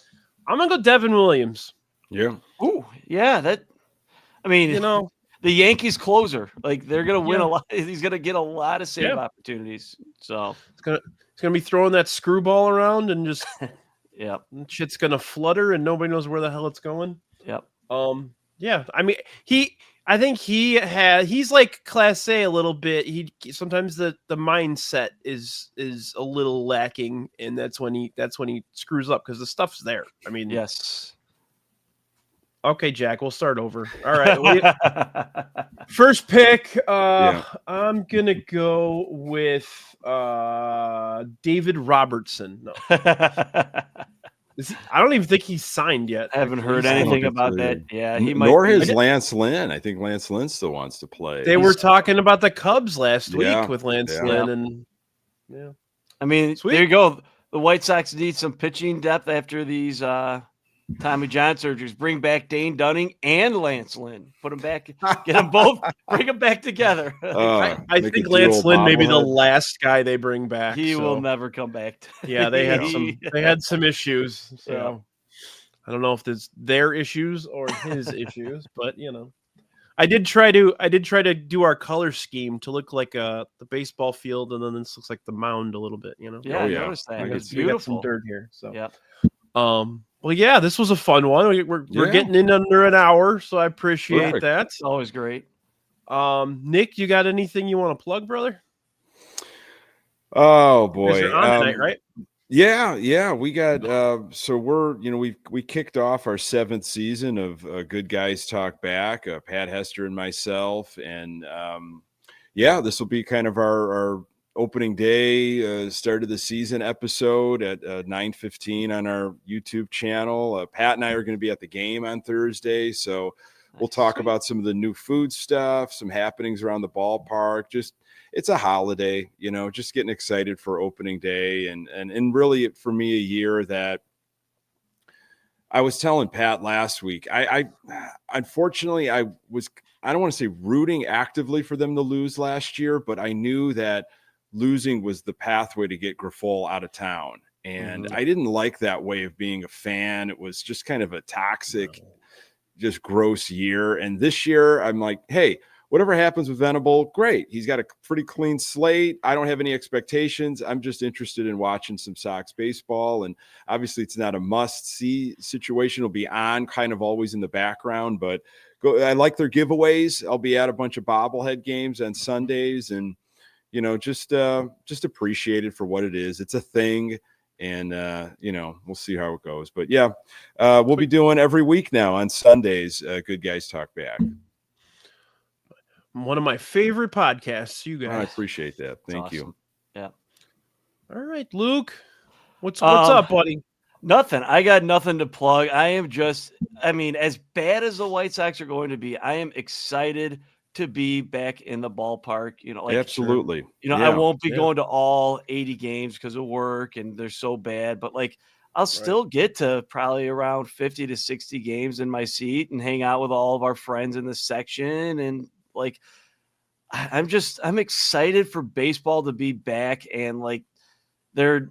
I'm gonna go Devin Williams. Yeah. Ooh, yeah. I mean, the Yankees closer, like they're gonna win a lot. He's gonna get a lot of save opportunities. So it's gonna be throwing that screwball around and just shit's gonna flutter and nobody knows where the hell it's going. Yep. Yeah. I mean, I think he's like Class A a little bit. Sometimes the mindset is a little lacking, and that's when he screws up because the stuff's there. I mean, yes. Okay, Jack, we'll start over. All right. First pick, I'm going to go with David Robertson. No. I don't even think he's signed yet. I haven't heard anything about that. Yeah, he might. Nor has Lance Lynn. I think Lance Lynn still wants to play. They were talking about the Cubs last week with Lance Lynn. And I mean, there you go. The White Sox need some pitching depth after these Tommy John surgeries. Bring back Dane Dunning and Lance Lynn. Put them back. Get them both. Bring them back together. I think Lance Lynn may be the last guy they bring back. He will never come back. Yeah, they had some issues. So I don't know if it's their issues or his issues, but I did try to do our color scheme to look like the baseball field, and then this looks like the mound a little bit. Yeah, I noticed that. It's beautiful. We got some dirt here. So yeah. Well, yeah, this was a fun one. We're getting in under an hour, so I appreciate that. It's always great. Nick, you got anything you want to plug, brother? Oh boy, you're on tonight, right? Yeah. We got so we're we kicked off our 7th season of Good Guys Talk Back. Pat Hester and myself, and this will be kind of our opening day, start of the season episode at 9:15 on our YouTube channel. Pat and I are going to be at the game on Thursday, so we'll talk about some of the new food stuff, some happenings around the ballpark. Just it's a holiday, just getting excited for opening day, and really for me a year that I was telling Pat last week. I unfortunately I don't want to say rooting actively for them to lose last year, but I knew that losing was the pathway to get Grifol out of town. And I didn't like that way of being a fan. It was just kind of a toxic, just gross year. And this year I'm like, hey, whatever happens with Venable, great. He's got a pretty clean slate. I don't have any expectations. I'm just interested in watching some Sox baseball. And obviously it's not a must-see situation. It'll be on kind of always in the background, but I like their giveaways. I'll be at a bunch of bobblehead games on Sundays, and just appreciate it for what it is. It's a thing, and we'll see how it goes. But we'll be doing every week now on Sundays. Good Guys Talk Back. One of my favorite podcasts, you guys. I appreciate that. Thank you. Yeah. All right, Luke, what's up, buddy? Nothing. I got nothing to plug. As bad as the White Sox are going to be, I am excited to be back in the ballpark, absolutely. I won't be going to all 80 games because of work and they're so bad, but I'll still get to probably around 50 to 60 games in my seat and hang out with all of our friends in the section. And I'm excited for baseball to be back, and they're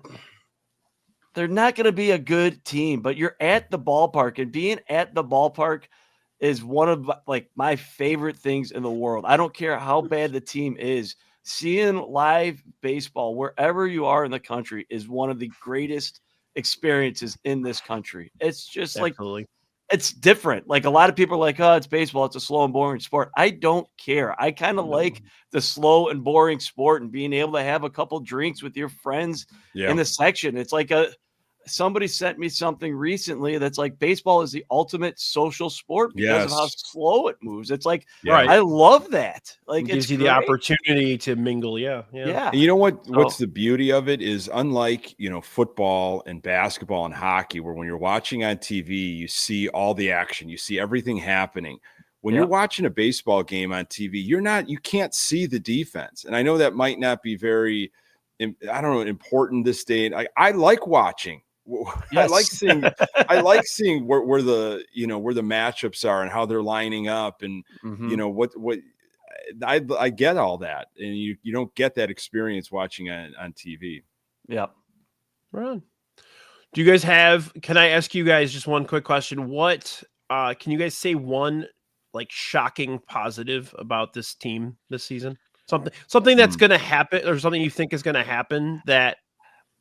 not going to be a good team, but you're at the ballpark, and being at the ballpark is one of my favorite things in the world. I don't care how bad the team is. Seeing live baseball wherever you are in the country is one of the greatest experiences in this country. It's just Absolutely. like, it's different. Like a lot of people are like, oh, it's baseball. It's a slow and boring sport. I don't care. I kind of like the slow and boring sport and being able to have a couple drinks with your friends in the section. It's like somebody sent me something recently that's like baseball is the ultimate social sport because of how slow it moves. It's like, I love that. Like, it gives you the opportunity to mingle. Yeah. And you know what's the beauty of it is, unlike, football and basketball and hockey, where when you're watching on TV, you see all the action, you see everything happening. When you're watching a baseball game on TV, you can't see the defense. And I know that might not be very, important this day. I like watching. I like seeing where the matchups are and how they're lining up, and what I get all that, and you don't get that experience watching on TV. Yeah. Right. Do you guys can I ask you guys just one quick question? What can you guys say one like shocking positive about this team this season? Something that's going to happen, or something you think is going to happen that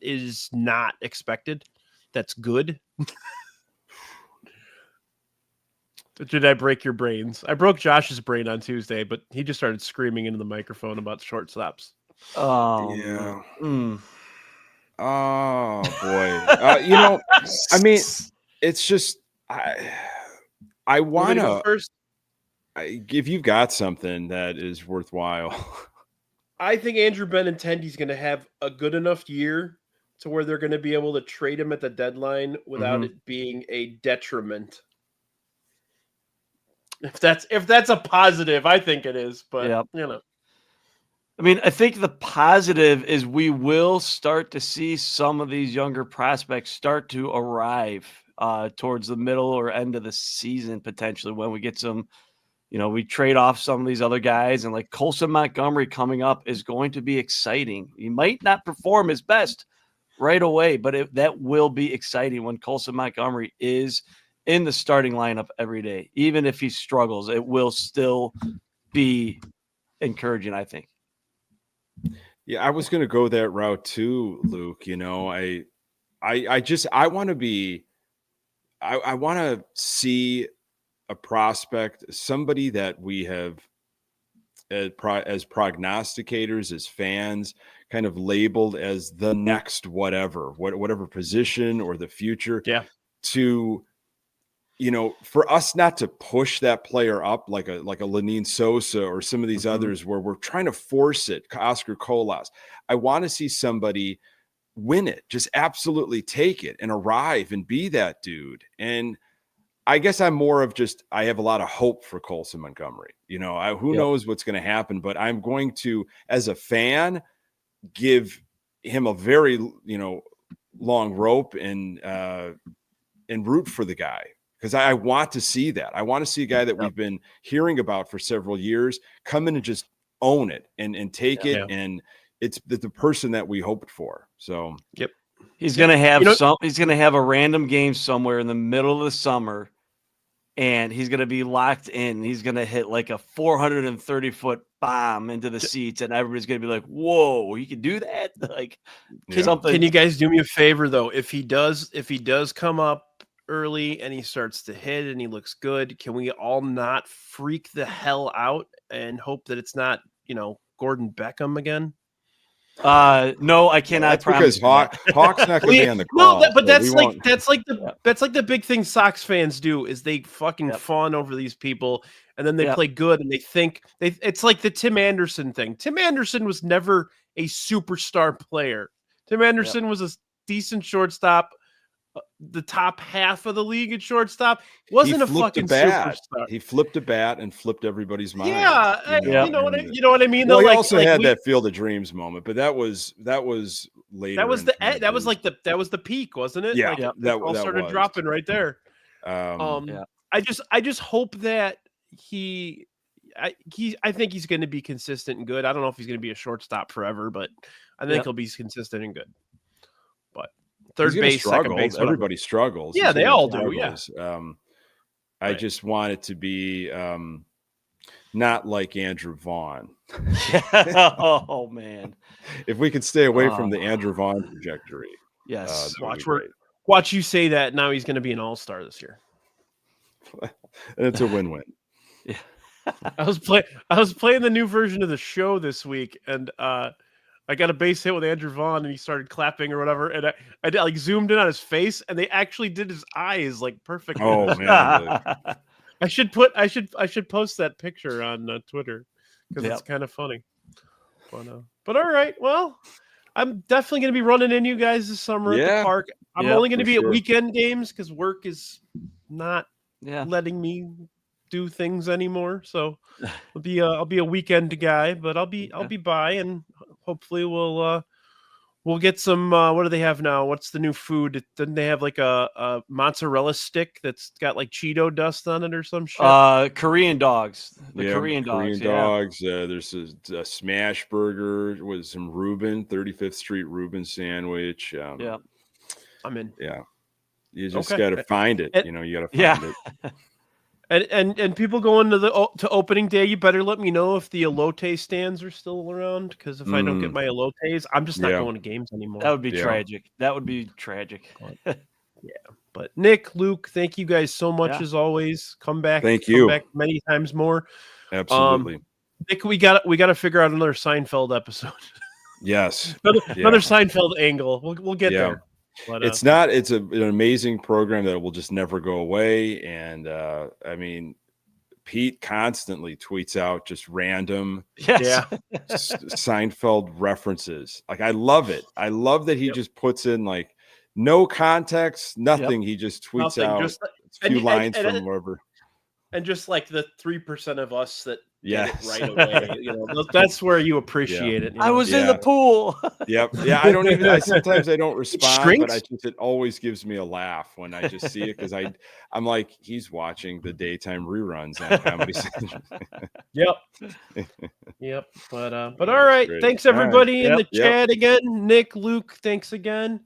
is not expected, that's good? Did I break your brains? I broke Josh's brain on Tuesday, but he just started screaming into the microphone about shortstops. Oh, yeah. Oh, boy. I mean, it's just, I want to first. If you've got something that is worthwhile. I think Andrew Benintendi's going to have a good enough year to where they're going to be able to trade him at the deadline without it being a detriment. If that's a positive, I think it is. But I mean, I think the positive is we will start to see some of these younger prospects start to arrive towards the middle or end of the season, potentially, when we get some. We trade off some of these other guys, and like Colson Montgomery coming up is going to be exciting. He might not perform his best right away, but that will be exciting when Colson Montgomery is in the starting lineup every day. Even if he struggles, it will still be encouraging, I think. Yeah, I was going to go that route too, Luke. I want to see a prospect, somebody that we have as prognosticators, as fans, kind of labeled as the next whatever position or the future. Yeah. To, for us not to push that player up like a Lenine Sosa or some of these others where we're trying to force it, Oscar Colas. I want to see somebody win it, just absolutely take it and arrive and be that dude. And I guess I'm more of I have a lot of hope for Colson Montgomery. Who knows what's going to happen, but I'm going to, as a fan, give him a very, long rope and root for the guy, because I want to see that. I want to see a guy that we've been hearing about for several years come in and just own it and take it. And it's the person that we hoped for. So, he's going to have he's going to have a random game somewhere in the middle of the summer, and he's going to be locked in. He's going to hit like a 430-foot bomb into the seats, and everybody's going to be like, whoa, you can do that? Like, something. Can you guys do me a favor though? If he does come up early and he starts to hit and he looks good, can we all not freak the hell out and hope that it's not, Gordon Beckham again? No, I cannot promise. Because Hawk's not going to be on the call. No, but that's like the big thing Sox fans do is they fucking fawn over these people, and then they play good, and they think it's like the Tim Anderson thing. Tim Anderson was never a superstar player. Tim Anderson was a decent shortstop, the top half of the league at shortstop. Wasn't a fucking superstar. He flipped a bat and flipped everybody's mind. Yeah, you know what I mean. Well, he also had that Field of Dreams moment, but that was later. That was that was the peak, wasn't it? Yeah, that all started dropping right there. I just hope that I think he's going to be consistent and good. I don't know if he's going to be a shortstop forever, but I think he'll be consistent and good. But third base, second base, everybody struggles. Yeah, they all do. Yeah. I just want it to be not like Andrew Vaughn. Oh man! If we could stay away from the Andrew Vaughn trajectory, yes. Watch where Watch you say that. Now he's going to be an all-star this year. It's a win-win. Yeah. I was playing the new version of the show this week, and I got a base hit with Andrew Vaughn, and he started clapping or whatever, and I like zoomed in on his face, and they actually did his eyes like perfectly. Oh man, I should post that picture on Twitter because it's kind of funny. But all right, well, I'm definitely going to be running in you guys this summer at the park. I'm only going to be at weekend games because work is not letting me do things anymore. So I'll be a weekend guy, but I'll be by, and hopefully we'll get some. What do they have now? What's the new food? Didn't they have like a mozzarella stick that's got like Cheeto dust on it or some shit? Korean dogs. Korean dogs. There's a smash burger with some Reuben, 35th Street Reuben sandwich. I'm in. Yeah, you just got to find it. You got to find it. And people going to opening day, you better let me know if the elote stands are still around, because if I don't get my elotes, I'm just not going to games anymore. That would be tragic. That would be tragic. But Nick, Luke, thank you guys so much as always. Come back. Thank you. Come back many times more. Absolutely. Nick, we got to figure out another Seinfeld episode. Yes. another Seinfeld angle. We'll get there. But, it's an amazing program that will just never go away. And I mean, Pete constantly tweets out just random Seinfeld references. Like, I love it. I love that he just puts in like no context, nothing. He just tweets out just a few lines from wherever. And just like the 3% of us that get it right away, that's where you appreciate it. I was in the pool. Yeah. I don't even. Sometimes I don't respond, but it always gives me a laugh when I just see it, because I'm like, he's watching the daytime reruns on Comedy Central. Yep. But all right. Thanks everybody in the chat again. Nick, Luke, thanks again.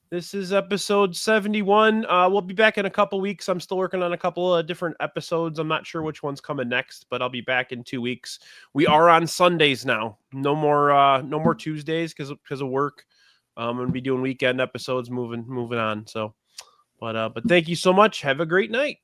This is episode 71. We'll be back in a couple weeks. I'm still working on a couple of different episodes. I'm not sure which one's coming next, but I'll be back in 2 weeks. We are on Sundays now. No more Tuesdays because of work. I'm gonna be doing weekend episodes, moving on. So, but thank you so much. Have a great night.